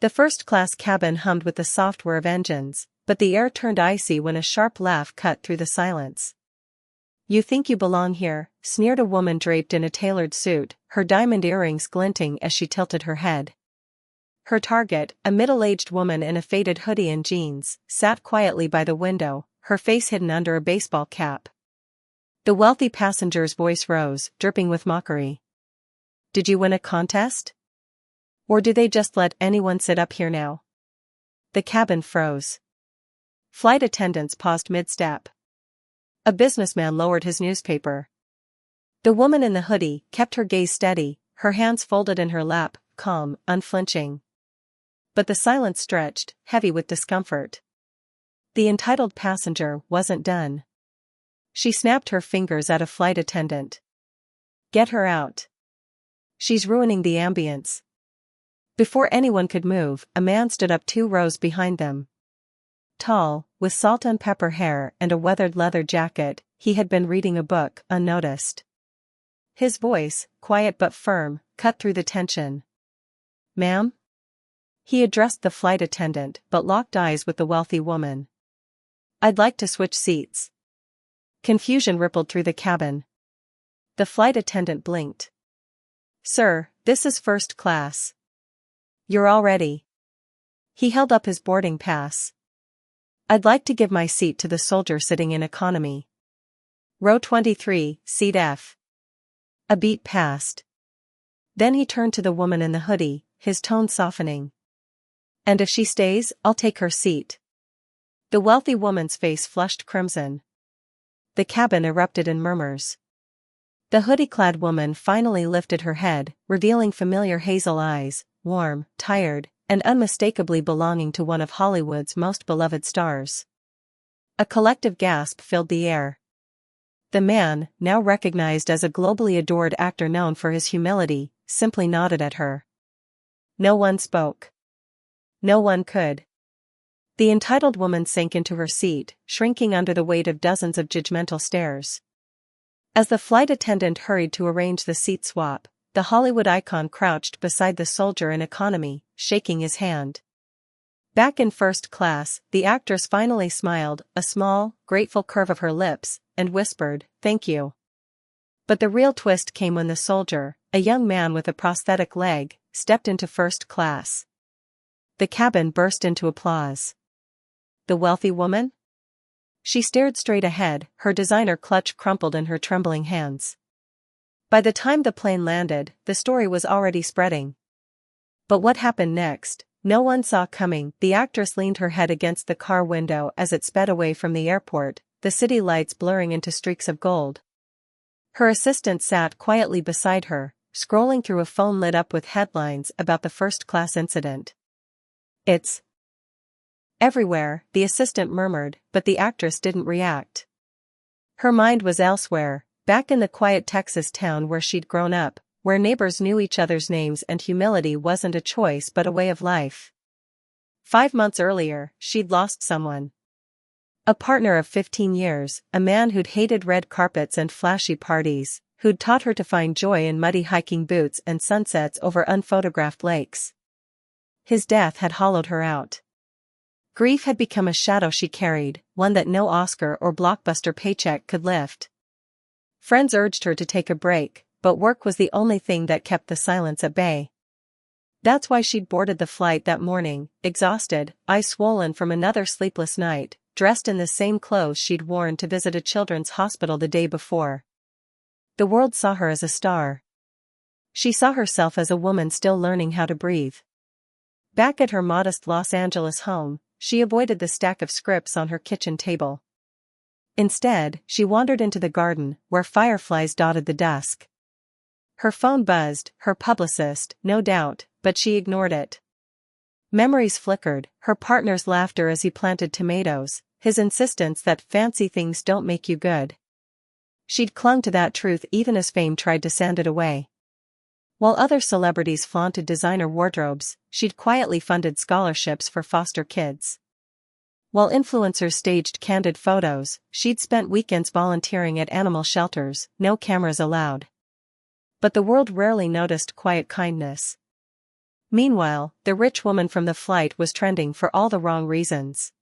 The first-class cabin hummed with the soft whir of engines, but the air turned icy when a sharp laugh cut through the silence. "You think you belong here," sneered a woman draped in a tailored suit, her diamond earrings glinting as she tilted her head. Her target, a middle-aged woman in a faded hoodie and jeans, sat quietly by the window, her face hidden under a baseball cap. The wealthy passenger's voice rose, dripping with mockery. "Did you win a contest? Or do they just let anyone sit up here now?" The cabin froze. Flight attendants paused mid-step. A businessman lowered his newspaper. The woman in the hoodie kept her gaze steady, her hands folded in her lap, calm, unflinching. But the silence stretched, heavy with discomfort. The entitled passenger wasn't done. She snapped her fingers at a flight attendant. "Get her out. She's ruining the ambience." Before anyone could move, a man stood up 2 rows behind them. Tall, with salt and pepper hair and a weathered leather jacket, he had been reading a book, unnoticed. His voice, quiet but firm, cut through the tension. "Ma'am?" He addressed the flight attendant but locked eyes with the wealthy woman. "I'd like to switch seats." Confusion rippled through the cabin. The flight attendant blinked. "Sir, this is first class. You're all ready." He held up his boarding pass. "I'd like to give my seat to the soldier sitting in economy. Row 23, seat F." A beat passed. Then he turned to the woman in the hoodie, his tone softening. "And if she stays, I'll take her seat." The wealthy woman's face flushed crimson. The cabin erupted in murmurs. The hoodie-clad woman finally lifted her head, revealing familiar hazel eyes, warm, tired, and unmistakably belonging to one of Hollywood's most beloved stars. A collective gasp filled the air. The man, now recognized as a globally adored actor known for his humility, simply nodded at her. No one spoke. No one could. The entitled woman sank into her seat, shrinking under the weight of dozens of judgmental stares. As the flight attendant hurried to arrange the seat swap, the Hollywood icon crouched beside the soldier in economy, shaking his hand. Back in first class, the actress finally smiled, a small, grateful curve of her lips, and whispered, "Thank you." But the real twist came when the soldier, a young man with a prosthetic leg, stepped into first class. The cabin burst into applause. The wealthy woman? She stared straight ahead, her designer clutch crumpled in her trembling hands. By the time the plane landed, the story was already spreading. But what happened next, no one saw coming. The actress leaned her head against the car window as it sped away from the airport, the city lights blurring into streaks of gold. Her assistant sat quietly beside her, scrolling through a phone lit up with headlines about the first-class incident. "It's everywhere," the assistant murmured, but the actress didn't react. Her mind was elsewhere, back in the quiet Texas town where she'd grown up, where neighbors knew each other's names and humility wasn't a choice but a way of life. 5 months earlier, she'd lost someone. A partner of 15 years, a man who'd hated red carpets and flashy parties, who'd taught her to find joy in muddy hiking boots and sunsets over unphotographed lakes. His death had hollowed her out. Grief had become a shadow she carried, one that no Oscar or blockbuster paycheck could lift. Friends urged her to take a break, but work was the only thing that kept the silence at bay. That's why she'd boarded the flight that morning, exhausted, eyes swollen from another sleepless night, dressed in the same clothes she'd worn to visit a children's hospital the day before. The world saw her as a star. She saw herself as a woman still learning how to breathe. Back at her modest Los Angeles home, she avoided the stack of scripts on her kitchen table. Instead, she wandered into the garden, where fireflies dotted the dusk. Her phone buzzed, her publicist, no doubt, but she ignored it. Memories flickered, her partner's laughter as he planted tomatoes, his insistence that fancy things don't make you good. She'd clung to that truth even as fame tried to sand it away. While other celebrities flaunted designer wardrobes, she'd quietly funded scholarships for foster kids. While influencers staged candid photos, she'd spent weekends volunteering at animal shelters, no cameras allowed. But the world rarely noticed quiet kindness. Meanwhile, the rich woman from the flight was trending for all the wrong reasons.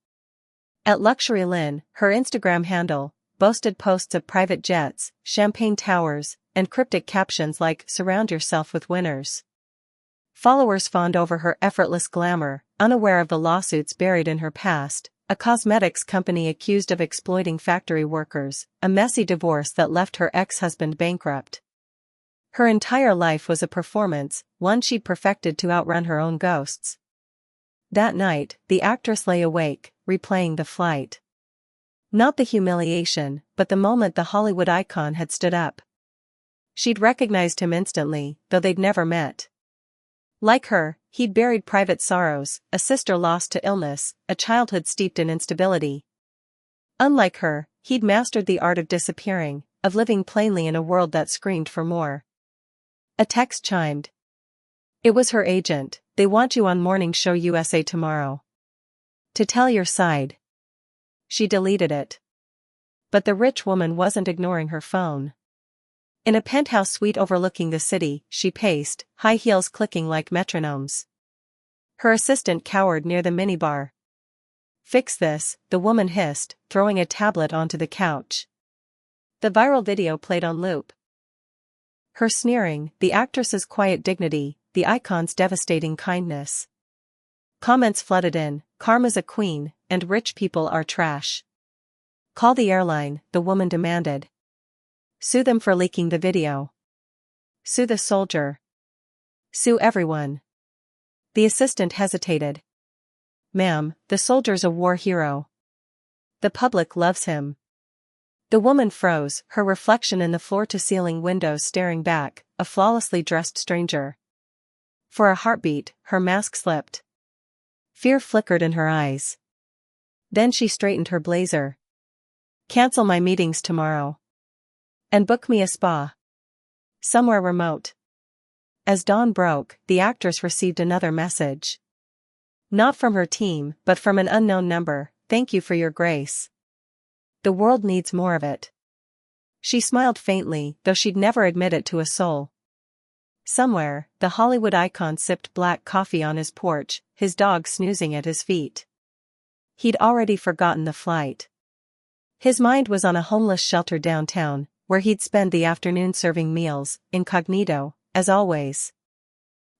At Luxury Lynn, her Instagram handle boasted posts of private jets, champagne towers, and cryptic captions like "Surround yourself with winners." Followers fawned over her effortless glamour, unaware of the lawsuits buried in her past, a cosmetics company accused of exploiting factory workers, a messy divorce that left her ex-husband bankrupt. Her entire life was a performance, one she'd perfected to outrun her own ghosts. That night, the actress lay awake, replaying the flight. Not the humiliation, but the moment the Hollywood icon had stood up. She'd recognized him instantly, though they'd never met. Like her, he'd buried private sorrows, a sister lost to illness, a childhood steeped in instability. Unlike her, he'd mastered the art of disappearing, of living plainly in a world that screamed for more. A text chimed. It was her agent. "They want you on Morning Show USA tomorrow. To tell your side." She deleted it. But the rich woman wasn't ignoring her phone. In a penthouse suite overlooking the city, she paced, high heels clicking like metronomes. Her assistant cowered near the minibar. "Fix this," the woman hissed, throwing a tablet onto the couch. The viral video played on loop. Her sneering, the actress's quiet dignity, the icon's devastating kindness. Comments flooded in, "Karma's a queen, and rich people are trash." "Call the airline," the woman demanded. "Sue them for leaking the video. Sue the soldier. Sue everyone." The assistant hesitated. "Ma'am, the soldier's a war hero. The public loves him." The woman froze, her reflection in the floor-to-ceiling windows staring back, a flawlessly dressed stranger. For a heartbeat, her mask slipped. Fear flickered in her eyes. Then she straightened her blazer. "Cancel my meetings tomorrow. And book me a spa. Somewhere remote." As dawn broke, the actress received another message. Not from her team, but from an unknown number: "Thank you for your grace. The world needs more of it." She smiled faintly, though she'd never admit it to a soul. Somewhere, the Hollywood icon sipped black coffee on his porch, his dog snoozing at his feet. He'd already forgotten the flight. His mind was on a homeless shelter downtown, where he'd spend the afternoon serving meals, incognito, as always.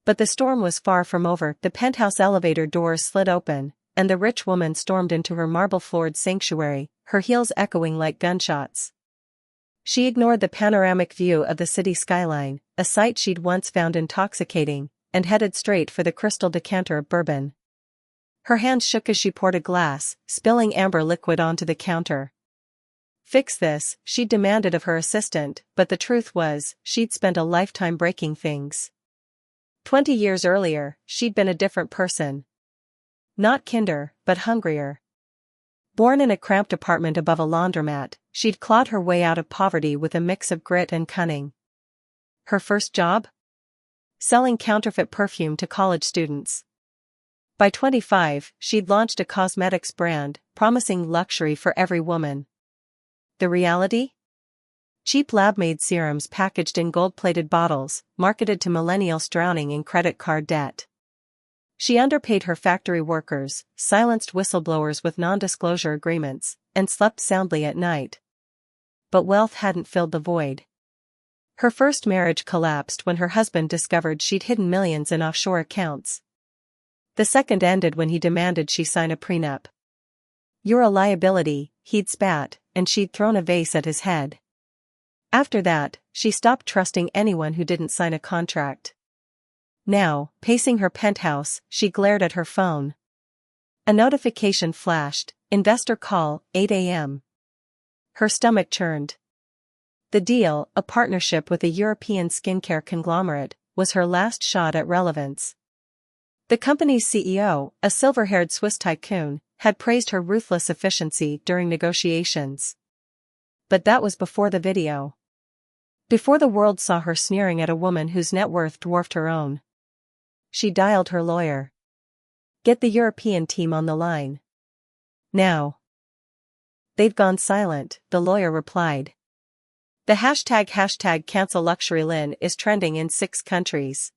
But the storm was far from over. The penthouse elevator doors slid open, and the rich woman stormed into her marble-floored sanctuary, her heels echoing like gunshots. She ignored the panoramic view of the city skyline, a sight she'd once found intoxicating, and headed straight for the crystal decanter of bourbon. Her hands shook as she poured a glass, spilling amber liquid onto the counter. "Fix this," she demanded of her assistant, but the truth was, she'd spent a lifetime breaking things. 20 years earlier, she'd been a different person. Not kinder, but hungrier. Born in a cramped apartment above a laundromat, she'd clawed her way out of poverty with a mix of grit and cunning. Her first job? Selling counterfeit perfume to college students. By 25, she'd launched a cosmetics brand, promising luxury for every woman. The reality? Cheap lab-made serums packaged in gold-plated bottles, marketed to millennials drowning in credit card debt. She underpaid her factory workers, silenced whistleblowers with non-disclosure agreements, and slept soundly at night. But wealth hadn't filled the void. Her first marriage collapsed when her husband discovered she'd hidden millions in offshore accounts. The second ended when he demanded she sign a prenup. "You're a liability," he'd spat, and she'd thrown a vase at his head. After that, she stopped trusting anyone who didn't sign a contract. Now, pacing her penthouse, she glared at her phone. A notification flashed: "Investor call, 8 a.m. Her stomach churned. The deal, a partnership with a European skincare conglomerate, was her last shot at relevance. The company's CEO, a silver-haired Swiss tycoon, had praised her ruthless efficiency during negotiations. But that was before the video. Before the world saw her sneering at a woman whose net worth dwarfed her own. She dialed her lawyer. "Get the European team on the line. Now." "They've gone silent," the lawyer replied. The hashtag #CancelLuxuryLynn is trending in 6 countries.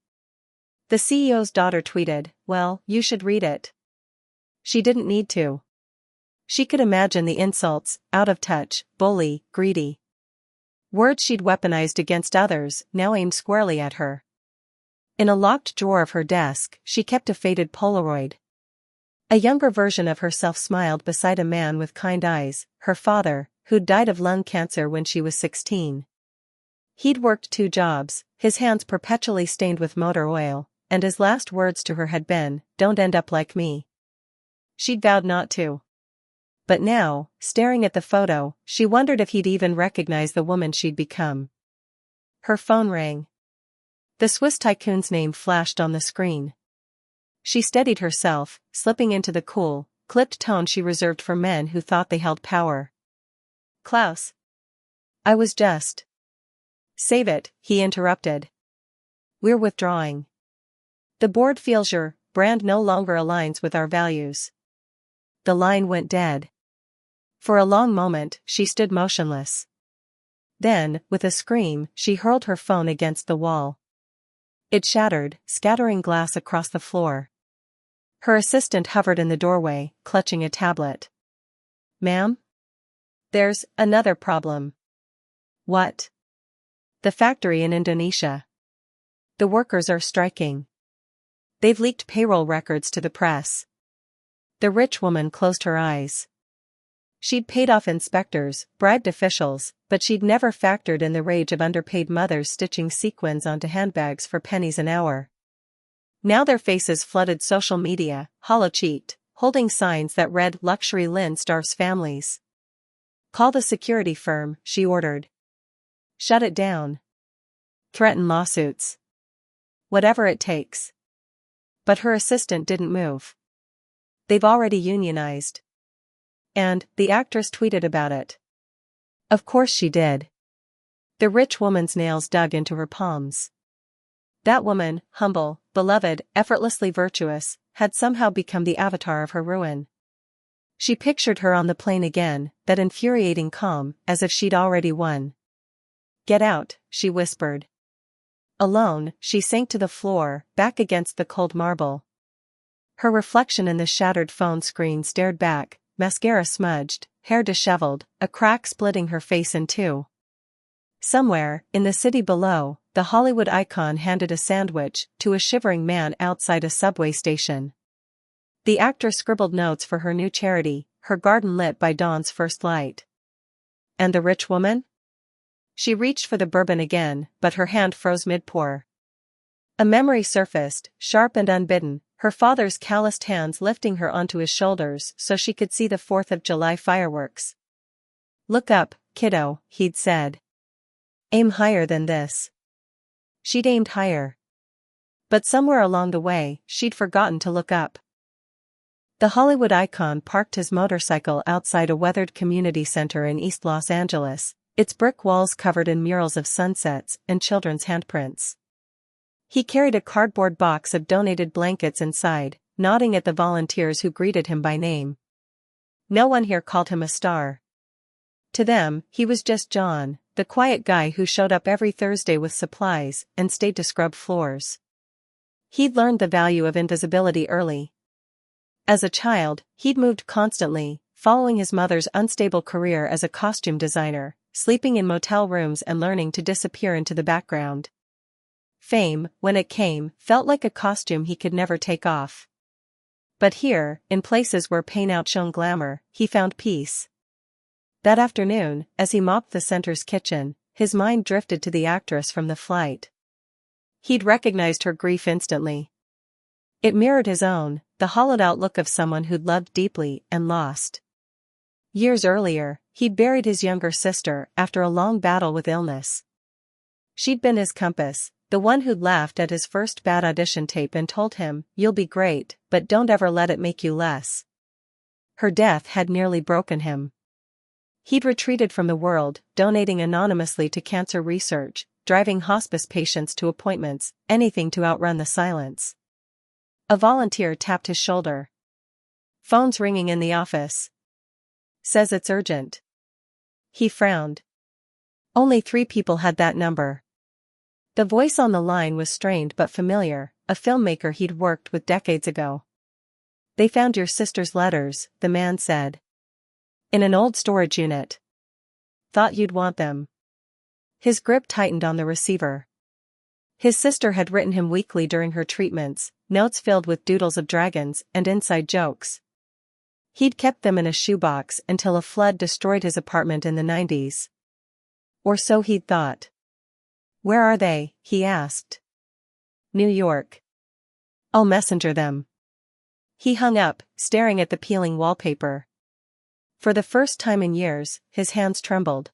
The CEO's daughter tweeted, "Well, you should read it." She didn't need to. She could imagine the insults: out of touch, bully, greedy. Words she'd weaponized against others, now aimed squarely at her. In a locked drawer of her desk, she kept a faded Polaroid. A younger version of herself smiled beside a man with kind eyes, her father, who'd died of lung cancer when she was 16. He'd worked 2 jobs, his hands perpetually stained with motor oil, and his last words to her had been, "Don't end up like me." She'd vowed not to. But now, staring at the photo, she wondered if he'd even recognize the woman she'd become. Her phone rang. The Swiss tycoon's name flashed on the screen. She steadied herself, slipping into the cool, clipped tone she reserved for men who thought they held power. "Klaus. I was just—" "Save it," he interrupted. "We're withdrawing. The board feels your brand no longer aligns with our values." The line went dead. For a long moment, she stood motionless. Then, with a scream, she hurled her phone against the wall. It shattered, scattering glass across the floor. Her assistant hovered in the doorway, clutching a tablet. "Ma'am? There's another problem." "What?" "The factory in Indonesia. The workers are striking. They've leaked payroll records to the press." The rich woman closed her eyes. She'd paid off inspectors, bribed officials, but she'd never factored in the rage of underpaid mothers stitching sequins onto handbags for pennies an hour. Now their faces flooded social media, hollow-cheeked, holding signs that read "Luxury Lynn starves families." "Call the security firm," she ordered. "Shut it down. Threaten lawsuits. Whatever it takes." But her assistant didn't move. "They've already unionized. And the actress tweeted about it." Of course she did. The rich woman's nails dug into her palms. That woman, humble, beloved, effortlessly virtuous, had somehow become the avatar of her ruin. She pictured her on the plane again, that infuriating calm, as if she'd already won. "Get out," she whispered. Alone, she sank to the floor, back against the cold marble. Her reflection in the shattered phone screen stared back, mascara smudged, hair disheveled, a crack splitting her face in two. Somewhere, in the city below, the Hollywood icon handed a sandwich to a shivering man outside a subway station. The actress scribbled notes for her new charity, her garden lit by dawn's first light. And the rich woman? She reached for the bourbon again, but her hand froze mid-pour. A memory surfaced, sharp and unbidden, her father's calloused hands lifting her onto his shoulders so she could see the 4th of July fireworks. "Look up, kiddo," he'd said. "Aim higher than this." She'd aimed higher. But somewhere along the way, she'd forgotten to look up. The Hollywood icon parked his motorcycle outside a weathered community center in East Los Angeles, its brick walls covered in murals of sunsets and children's handprints. He carried a cardboard box of donated blankets inside, nodding at the volunteers who greeted him by name. No one here called him a star. To them, he was just John, the quiet guy who showed up every Thursday with supplies and stayed to scrub floors. He'd learned the value of invisibility early. As a child, he'd moved constantly, following his mother's unstable career as a costume designer, sleeping in motel rooms and learning to disappear into the background. Fame, when it came, felt like a costume he could never take off. But here, in places where pain outshone glamour, he found peace. That afternoon, as he mopped the center's kitchen, his mind drifted to the actress from the flight. He'd recognized her grief instantly. It mirrored his own, the hollowed-out look of someone who'd loved deeply and lost. Years earlier, he'd buried his younger sister after a long battle with illness. She'd been his compass, the one who'd laughed at his first bad audition tape and told him, "You'll be great, but don't ever let it make you less." Her death had nearly broken him. He'd retreated from the world, donating anonymously to cancer research, driving hospice patients to appointments, anything to outrun the silence. A volunteer tapped his shoulder. "Phone's ringing in the office. Says it's urgent." He frowned. Only 3 people had that number. The voice on the line was strained but familiar, a filmmaker he'd worked with decades ago. "They found your sister's letters," the man said. "In an old storage unit. Thought you'd want them." His grip tightened on the receiver. His sister had written him weekly during her treatments, notes filled with doodles of dragons and inside jokes. He'd kept them in a shoebox until a flood destroyed his apartment in the 90s. Or so he'd thought. "Where are they?" he asked. "New York." "I'll messenger them." He hung up, staring at the peeling wallpaper. For the first time in years, his hands trembled.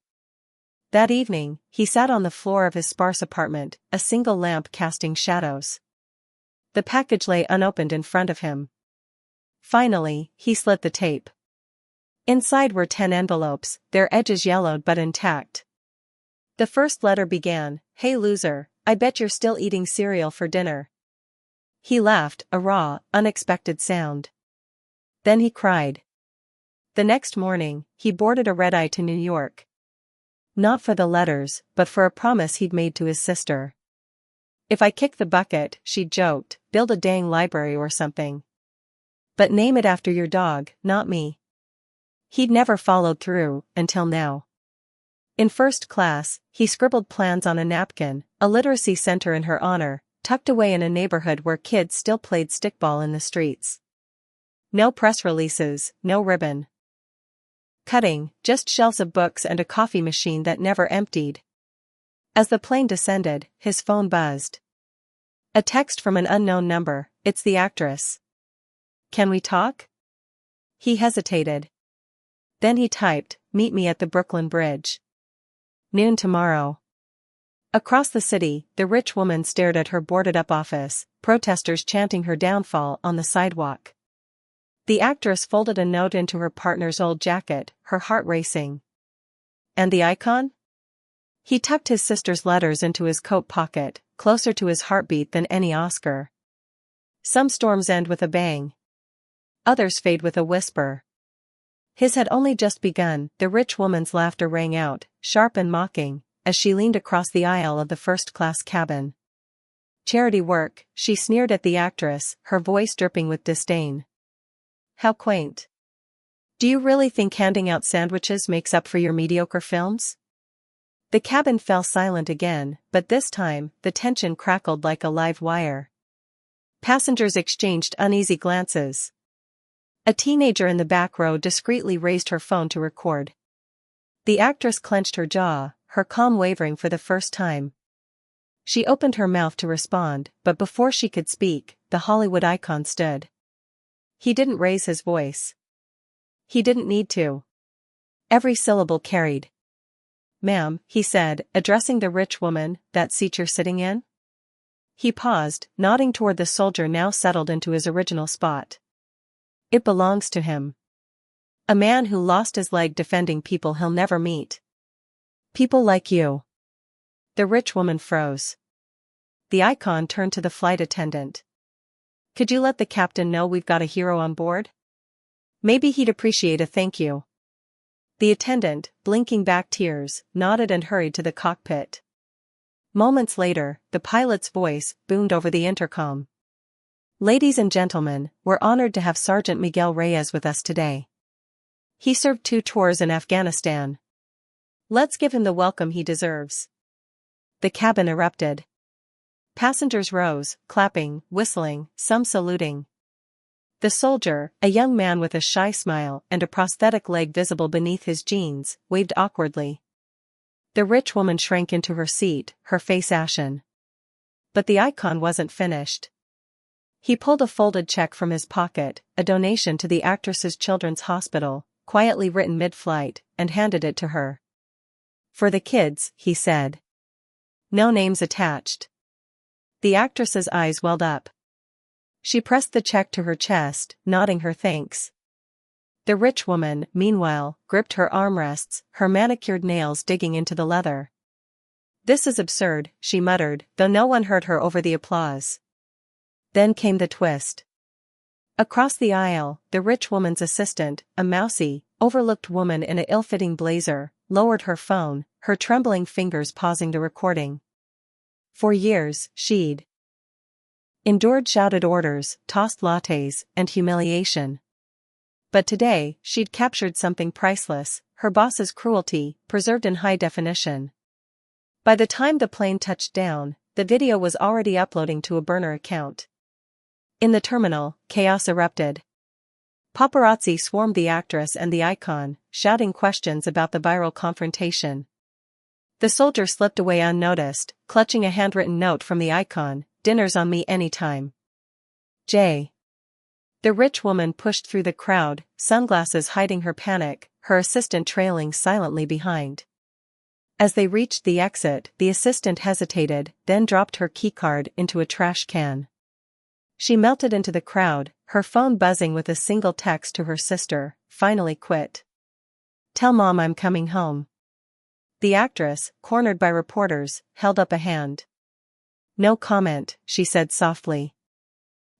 That evening, he sat on the floor of his sparse apartment, a single lamp casting shadows. The package lay unopened in front of him. Finally, he slit the tape. Inside were 10 envelopes, their edges yellowed but intact. The first letter began, "Hey loser, I bet you're still eating cereal for dinner." He laughed, a raw, unexpected sound. Then he cried. The next morning, he boarded a red-eye to New York. Not for the letters, but for a promise he'd made to his sister. "If I kick the bucket," she joked, "build a dang library or something. But name it after your dog, not me." He'd never followed through, until now. In first class, he scribbled plans on a napkin, a literacy center in her honor, tucked away in a neighborhood where kids still played stickball in the streets. No press releases, no ribbon cutting, just shelves of books and a coffee machine that never emptied. As the plane descended, his phone buzzed. A text from an unknown number, "It's the actress. Can we talk?" He hesitated. Then he typed, "Meet me at the Brooklyn Bridge. Noon tomorrow." Across the city, the rich woman stared at her boarded-up office, protesters chanting her downfall on the sidewalk. The actress folded a note into her partner's old jacket, her heart racing. And the icon? He tucked his sister's letters into his coat pocket, closer to his heartbeat than any Oscar. Some storms end with a bang. Others fade with a whisper. His had only just begun. The rich woman's laughter rang out, sharp and mocking, as she leaned across the aisle of the first-class cabin. "Charity work," she sneered at the actress, her voice dripping with disdain. "How quaint. Do you really think handing out sandwiches makes up for your mediocre films?" The cabin fell silent again, but this time, the tension crackled like a live wire. Passengers exchanged uneasy glances. A teenager in the back row discreetly raised her phone to record. The actress clenched her jaw, her calm wavering for the first time. She opened her mouth to respond, but before she could speak, the Hollywood icon stood. He didn't raise his voice. He didn't need to. Every syllable carried. "Ma'am," he said, addressing the rich woman, "that seat you're sitting in?" He paused, nodding toward the soldier now settled into his original spot. "It belongs to him. A man who lost his leg defending people he'll never meet. People like you." The rich woman froze. The icon turned to the flight attendant. "Could you let the captain know we've got a hero on board? Maybe he'd appreciate a thank you." The attendant, blinking back tears, nodded and hurried to the cockpit. Moments later, the pilot's voice boomed over the intercom. "Ladies and gentlemen, we're honored to have Sergeant Miguel Reyes with us today. He served 2 tours in Afghanistan. Let's give him the welcome he deserves." The cabin erupted. Passengers rose, clapping, whistling, some saluting. The soldier, a young man with a shy smile and a prosthetic leg visible beneath his jeans, waved awkwardly. The rich woman shrank into her seat, her face ashen. But the icon wasn't finished. He pulled a folded check from his pocket, a donation to the actress's children's hospital, quietly written mid-flight, and handed it to her. "For the kids," he said. "No names attached." The actress's eyes welled up. She pressed the check to her chest, nodding her thanks. The rich woman, meanwhile, gripped her armrests, her manicured nails digging into the leather. "This is absurd," she muttered, though no one heard her over the applause. Then came the twist. Across the aisle, the rich woman's assistant, a mousy, overlooked woman in an ill-fitting blazer, lowered her phone, her trembling fingers pausing the recording. For years, she'd Endured shouted orders, tossed lattes, and humiliation. But today, she'd captured something priceless, her boss's cruelty, preserved in high definition. By the time the plane touched down, the video was already uploading to a burner account. In the terminal, chaos erupted. Paparazzi swarmed the actress and the icon, shouting questions about the viral confrontation. The soldier slipped away unnoticed, clutching a handwritten note from the icon, "Dinner's on me anytime. J." The rich woman pushed through the crowd, sunglasses hiding her panic, her assistant trailing silently behind. As they reached the exit, the assistant hesitated, then dropped her keycard into a trash can. She melted into the crowd, her phone buzzing with a single text to her sister, "Finally quit. Tell mom I'm coming home." The actress, cornered by reporters, held up a hand. "No comment," she said softly.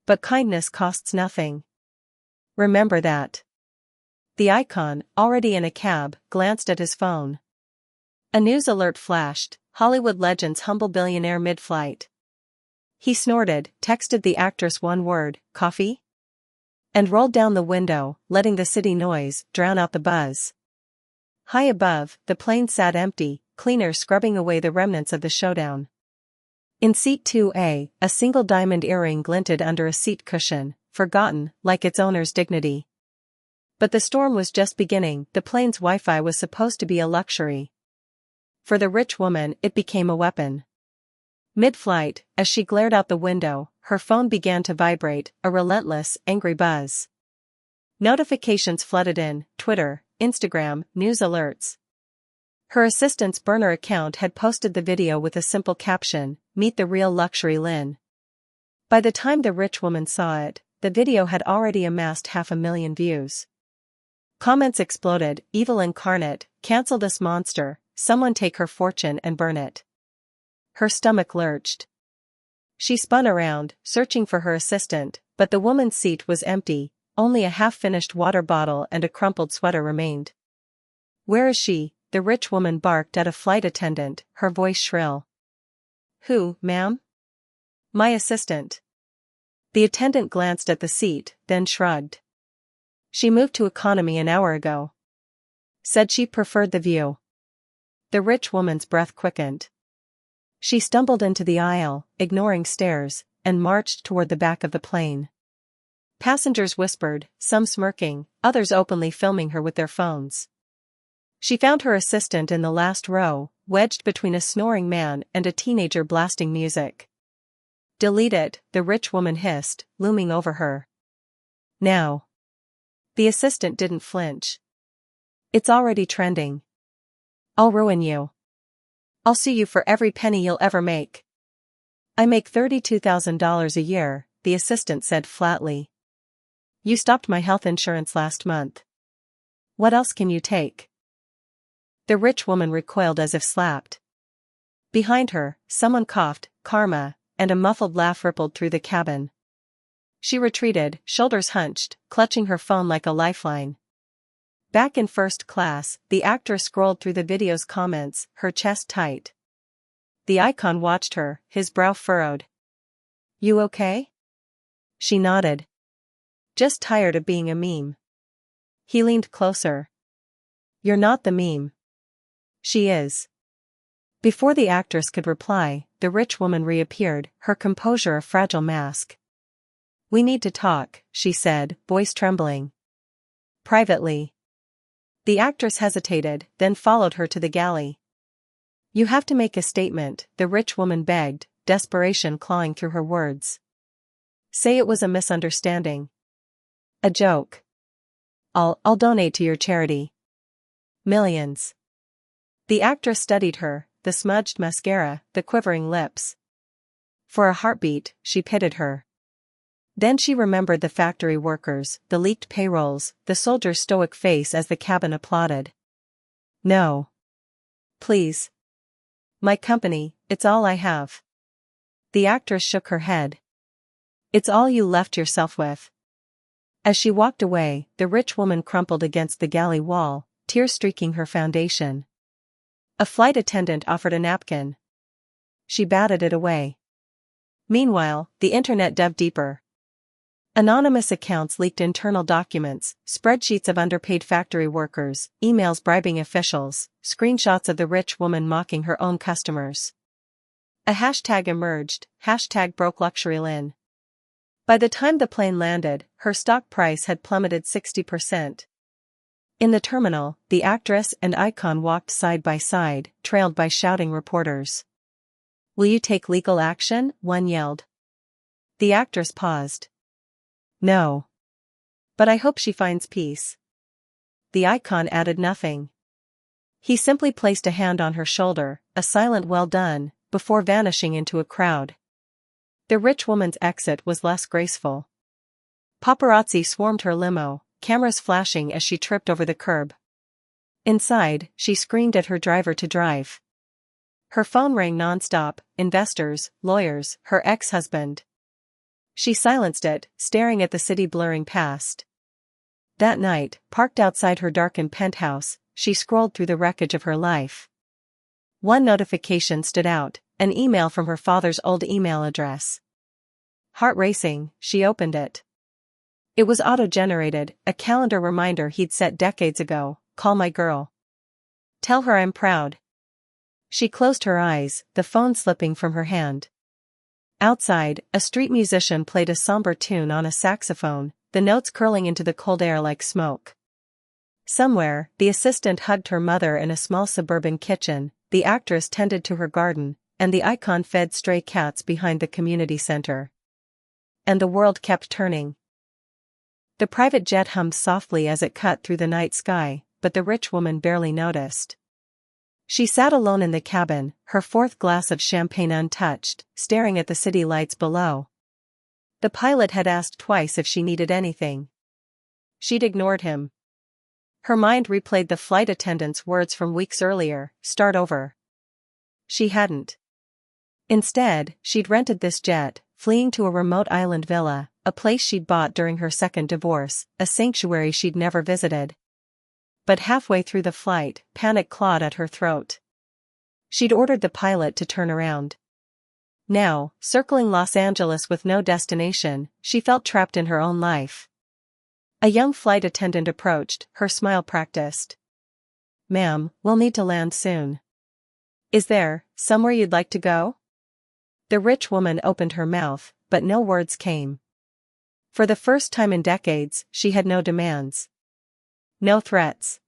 "But kindness costs nothing. Remember that." The icon, already in a cab, glanced at his phone. A news alert flashed: Hollywood legend's humble billionaire mid-flight. He snorted, texted the actress one word, "Coffee?" and rolled down the window, letting the city noise drown out the buzz. High above, the plane sat empty, cleaners scrubbing away the remnants of the showdown. In seat 2A, a single diamond earring glinted under a seat cushion, forgotten, like its owner's dignity. But the storm was just beginning. The plane's Wi-Fi was supposed to be a luxury. For the rich woman, it became a weapon. Mid-flight, as she glared out the window, her phone began to vibrate, a relentless, angry buzz. Notifications flooded in: Twitter, Instagram, news alerts. Her assistant's burner account had posted the video with a simple caption, "Meet the real luxury Lynn." By the time the rich woman saw it, the video had already amassed 500,000 views. Comments exploded: "Evil incarnate, cancel this monster, someone take her fortune and burn it." Her stomach lurched. She spun around, searching for her assistant, but the woman's seat was empty, only a half-finished water bottle and a crumpled sweater remained. "Where is she?" the rich woman barked at a flight attendant, her voice shrill. "Who, ma'am?" "My assistant." The attendant glanced at the seat, then shrugged. "She moved to economy an hour ago. Said she preferred the view." The rich woman's breath quickened. She stumbled into the aisle, ignoring stares, and marched toward the back of the plane. Passengers whispered, some smirking, others openly filming her with their phones. She found her assistant in the last row, wedged between a snoring man and a teenager blasting music. "Delete it," the rich woman hissed, looming over her. "Now." The assistant didn't flinch. "It's already trending. I'll ruin you. I'll sue you for every penny you'll ever make." "I make $32,000 a year," the assistant said flatly. "You stopped my health insurance last month. What else can you take?" The rich woman recoiled as if slapped. Behind her, someone coughed, "Karma," and a muffled laugh rippled through the cabin. She retreated, shoulders hunched, clutching her phone like a lifeline. Back in first class, the actress scrolled through the video's comments, her chest tight. The icon watched her, his brow furrowed. "You okay?" She nodded. "Just tired of being a meme." He leaned closer. "You're not the meme." "She is." Before the actress could reply, the rich woman reappeared, her composure a fragile mask. "We need to talk," she said, voice trembling. "Privately." The actress hesitated, then followed her to the galley. "You have to make a statement," the rich woman begged, desperation clawing through her words. "Say it was a misunderstanding. A joke. I'll donate to your charity. Millions." The actress studied her, the smudged mascara, the quivering lips. For a heartbeat, she pitied her. Then she remembered the factory workers, the leaked payrolls, the soldier's stoic face as the cabin applauded. "No. Please. My company, it's all I have." The actress shook her head. "It's all you left yourself with." As she walked away, the rich woman crumpled against the galley wall, tears streaking her foundation. A flight attendant offered a napkin. She batted it away. Meanwhile, the internet dug deeper. Anonymous accounts leaked internal documents, spreadsheets of underpaid factory workers, emails bribing officials, screenshots of the rich woman mocking her own customers. A hashtag emerged, #BrokeLuxuryLyn. By the time the plane landed, her stock price had plummeted 60%. In the terminal, the actress and icon walked side by side, trailed by shouting reporters. "Will you take legal action?" one yelled. The actress paused. "No. But I hope she finds peace." The icon added nothing. He simply placed a hand on her shoulder, a silent "well done," before vanishing into a crowd. The rich woman's exit was less graceful. Paparazzi swarmed her limo, cameras flashing as she tripped over the curb. Inside, she screamed at her driver to drive. Her phone rang non-stop: investors, lawyers, her ex-husband. She silenced it, staring at the city blurring past. That night, parked outside her darkened penthouse, she scrolled through the wreckage of her life. One notification stood out, an email from her father's old email address. Heart racing, she opened it. It was auto-generated, a calendar reminder he'd set decades ago: "Call my girl. Tell her I'm proud." She closed her eyes, the phone slipping from her hand. Outside, a street musician played a somber tune on a saxophone, the notes curling into the cold air like smoke. Somewhere, the assistant hugged her mother in a small suburban kitchen, the actress tended to her garden, and the icon fed stray cats behind the community center. And the world kept turning. The private jet hummed softly as it cut through the night sky, but the rich woman barely noticed. She sat alone in the cabin, her fourth glass of champagne untouched, staring at the city lights below. The pilot had asked twice if she needed anything. She'd ignored him. Her mind replayed the flight attendant's words from weeks earlier: "Start over." She hadn't. Instead, she'd rented this jet, fleeing to a remote island villa, a place she'd bought during her second divorce, a sanctuary she'd never visited. But halfway through the flight, panic clawed at her throat. She'd ordered the pilot to turn around. Now, circling Los Angeles with no destination, she felt trapped in her own life. A young flight attendant approached, her smile practiced. "Ma'am, we'll need to land soon. Is there somewhere you'd like to go?" The rich woman opened her mouth, but no words came. For the first time in decades, she had no demands. No threats.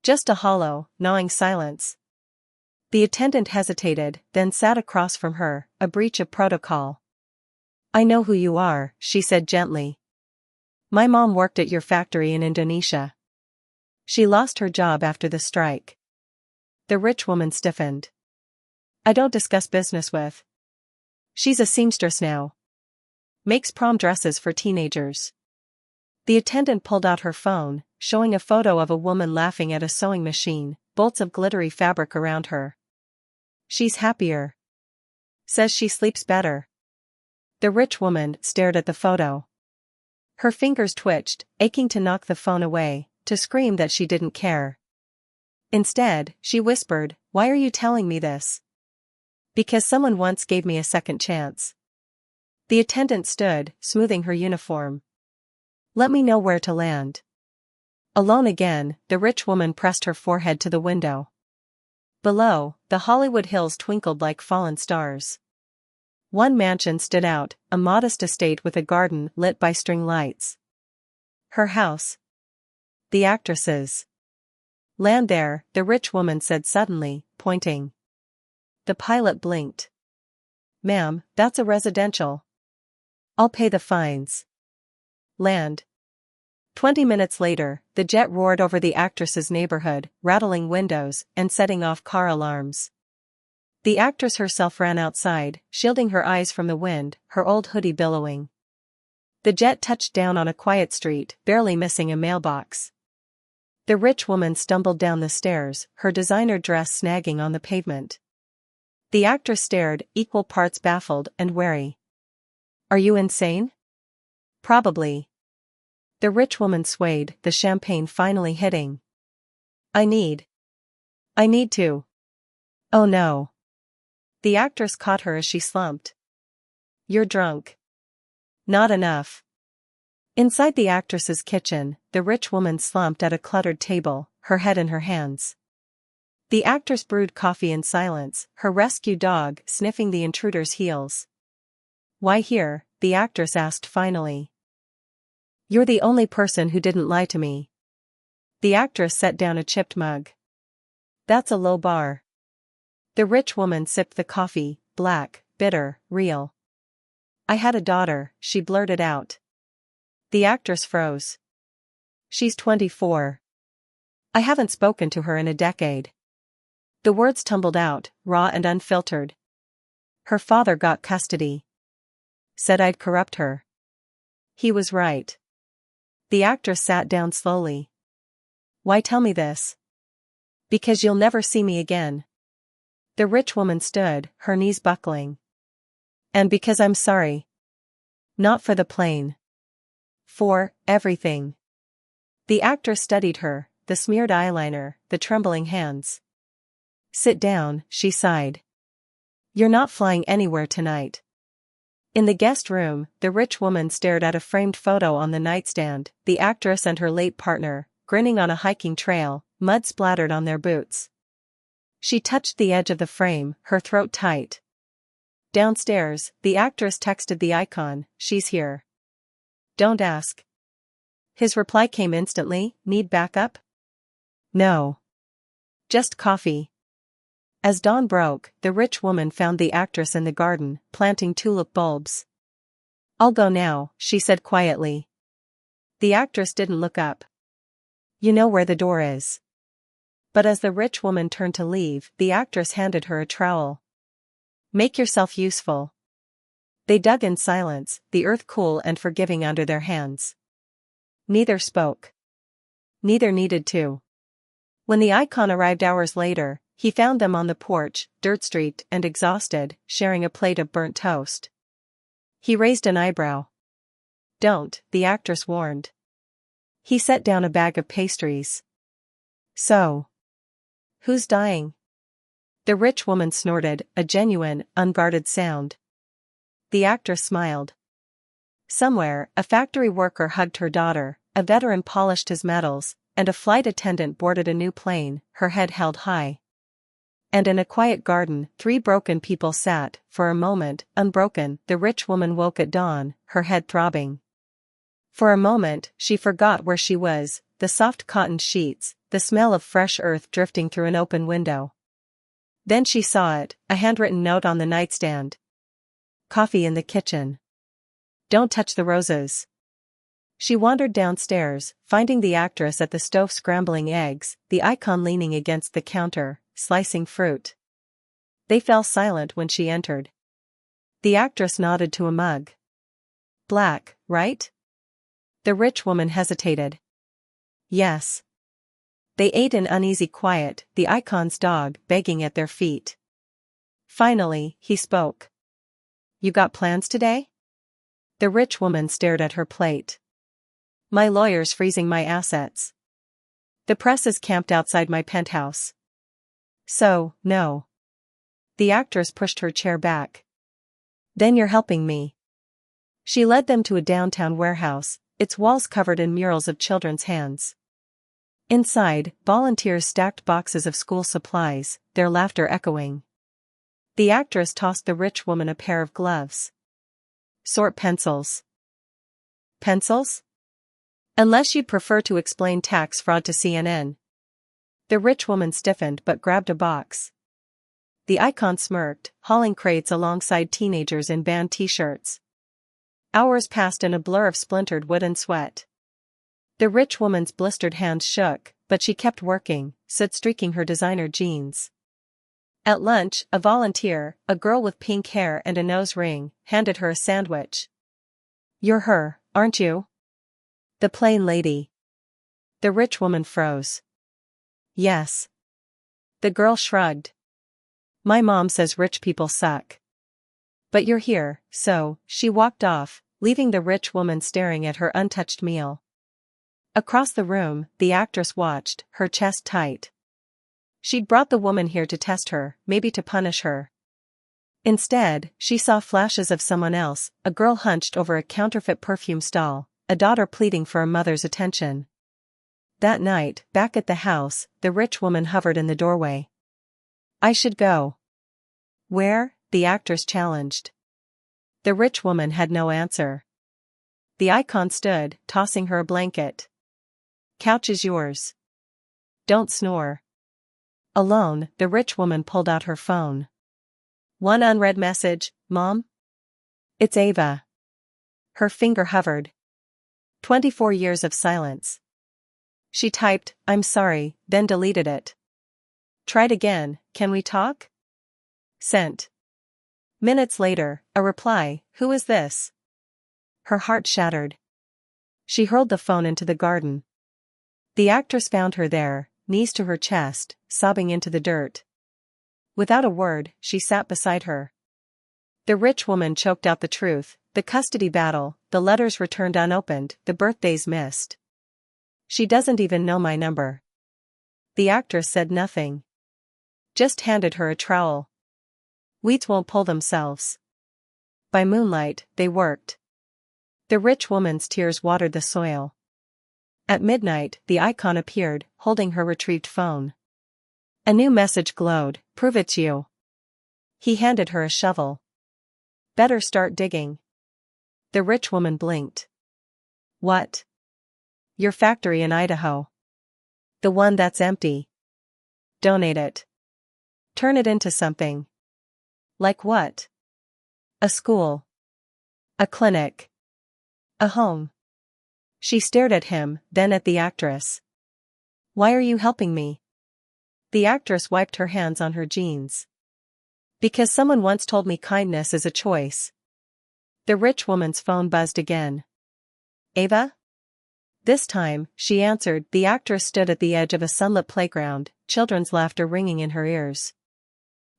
Just a hollow, gnawing silence. The attendant hesitated, then sat across from her, a breach of protocol. "I know who you are," she said gently. "My mom worked at your factory in Indonesia. She lost her job after the strike." The rich woman stiffened. "I don't discuss business with. She's a seamstress now. Makes prom dresses for teenagers." The attendant pulled out her phone, showing a photo of a woman laughing at a sewing machine, bolts of glittery fabric around her. "She's happier. Says she sleeps better." The rich woman stared at the photo. Her fingers twitched, aching to knock the phone away, to scream that she didn't care. Instead, she whispered, "Why are you telling me this?" "Because someone once gave me a second chance." The attendant stood, smoothing her uniform. "Let me know where to land." Alone again, the rich woman pressed her forehead to the window. Below, the Hollywood hills twinkled like fallen stars. One mansion stood out, a modest estate with a garden lit by string lights. Her house. The actress's. "Land there," the rich woman said suddenly, pointing. The pilot blinked. "Ma'am, that's a residential. I'll pay the fines." "Land." 20 minutes later, the jet roared over the actress's neighborhood, rattling windows and setting off car alarms. The actress herself ran outside, shielding her eyes from the wind, her old hoodie billowing. The jet touched down on a quiet street, barely missing a mailbox. The rich woman stumbled down the stairs, her designer dress snagging on the pavement. The actress stared, equal parts baffled and wary. "Are you insane?" "Probably." The rich woman swayed, the champagne finally hitting. I need to. Oh no." The actress caught her as she slumped. You're drunk. Not enough. Inside the actress's kitchen, the rich woman slumped at a cluttered table, her head in her hands. The actress brewed coffee in silence, her rescue dog sniffing the intruder's heels. Why here? The actress asked finally. You're the only person who didn't lie to me. The actress set down a chipped mug. That's a low bar. The rich woman sipped the coffee, black, bitter, real. I had a daughter, she blurted out. The actress froze. She's 24. I haven't spoken to her in a decade. The words tumbled out, raw and unfiltered. Her father got custody. Said I'd corrupt her. He was right. The actress sat down slowly. Why tell me this? Because you'll never see me again. The rich woman stood, her knees buckling. And because I'm sorry. Not for the plane. For everything. The actress studied her, the smeared eyeliner, the trembling hands. Sit down, she sighed. You're not flying anywhere tonight. In the guest room, the rich woman stared at a framed photo on the nightstand, the actress and her late partner, grinning on a hiking trail, mud splattered on their boots. She touched the edge of the frame, her throat tight. Downstairs, the actress texted the icon, she's here. Don't ask. His reply came instantly, need backup? No. Just coffee. As dawn broke, the rich woman found the actress in the garden, planting tulip bulbs. I'll go now, she said quietly. The actress didn't look up. You know where the door is. But as the rich woman turned to leave, the actress handed her a trowel. Make yourself useful. They dug in silence, the earth cool and forgiving under their hands. Neither spoke. Neither needed to. When the icon arrived hours later, he found them on the porch, dirt-streaked and exhausted, sharing a plate of burnt toast. He raised an eyebrow. Don't, the actress warned. He set down a bag of pastries. So. Who's dying? The rich woman snorted, a genuine, unguarded sound. The actress smiled. Somewhere, a factory worker hugged her daughter, a veteran polished his metals, and a flight attendant boarded a new plane, her head held high. And in a quiet garden, 3 broken people sat, for a moment, unbroken. The rich woman woke at dawn, her head throbbing. For a moment, she forgot where she was, the soft cotton sheets, the smell of fresh earth drifting through an open window. Then she saw it, a handwritten note on the nightstand. Coffee in the kitchen. Don't touch the roses. She wandered downstairs, finding the actress at the stove scrambling eggs, the icon leaning against the counter, slicing fruit. They fell silent when she entered. The actress nodded to a mug. Black, right? The rich woman hesitated. Yes. They ate in uneasy quiet, the icon's dog begging at their feet. Finally, he spoke. You got plans today? The rich woman stared at her plate. My lawyer's freezing my assets. The press is camped outside my penthouse. So, no. The actress pushed her chair back. Then you're helping me. She led them to a downtown warehouse, its walls covered in murals of children's hands. Inside, volunteers stacked boxes of school supplies, their laughter echoing. The actress tossed the rich woman a pair of gloves. Sort pencils. Pencils? Unless you'd prefer to explain tax fraud to CNN. The rich woman stiffened but grabbed a box. The icon smirked, hauling crates alongside teenagers in band t-shirts. Hours passed in a blur of splintered wood and sweat. The rich woman's blistered hands shook, but she kept working, soot-streaking her designer jeans. At lunch, a volunteer, a girl with pink hair and a nose ring, handed her a sandwich. You're her, aren't you? The plain lady. The rich woman froze. Yes. The girl shrugged. My mom says rich people suck. But you're here, so, she walked off, leaving the rich woman staring at her untouched meal. Across the room, the actress watched, her chest tight. She'd brought the woman here to test her, maybe to punish her. Instead, she saw flashes of someone else, a girl hunched over a counterfeit perfume stall, a daughter pleading for a mother's attention. That night, back at the house, the rich woman hovered in the doorway. "I should go." "Where?" the actress challenged. The rich woman had no answer. The icon stood, tossing her a blanket. "Couch is yours. Don't snore." Alone, the rich woman pulled out her phone. One unread message: "Mom? It's Ava." Her finger hovered. 24 years of silence. She typed, "I'm sorry," then deleted it. Tried again, "Can we talk?" Sent. Minutes later, a reply, "Who is this?" Her heart shattered. She hurled the phone into the garden. The actress found her there, knees to her chest, sobbing into the dirt. Without a word, she sat beside her. The rich woman choked out the truth: the custody battle, the letters returned unopened, the birthdays missed. "She doesn't even know my number." The actress said nothing. Just handed her a trowel. Weeds won't pull themselves. By moonlight, they worked. The rich woman's tears watered the soil. At midnight, the icon appeared, holding her retrieved phone. A new message glowed: "Prove it's you." He handed her a shovel. "Better start digging." The rich woman blinked. "What?" "Your factory in Idaho. The one that's empty. Donate it. Turn it into something." "Like what?" "A school. A clinic. A home." She stared at him, then at the actress. "Why are you helping me?" The actress wiped her hands on her jeans. "Because someone once told me kindness is a choice." The rich woman's phone buzzed again. "Ava?" This time, she answered. The actress stood at the edge of a sunlit playground, children's laughter ringing in her ears.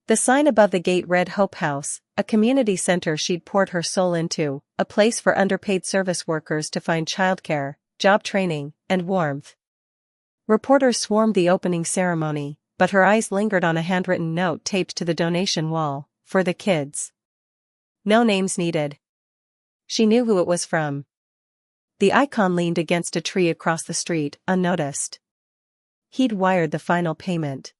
The sign above the gate read Hope House, a community center she'd poured her soul into, a place for underpaid service workers to find childcare, job training, and warmth. Reporters swarmed the opening ceremony, but her eyes lingered on a handwritten note taped to the donation wall: "For the kids. No names needed." She knew who it was from. The icon leaned against a tree across the street, unnoticed. He'd wired the final payment.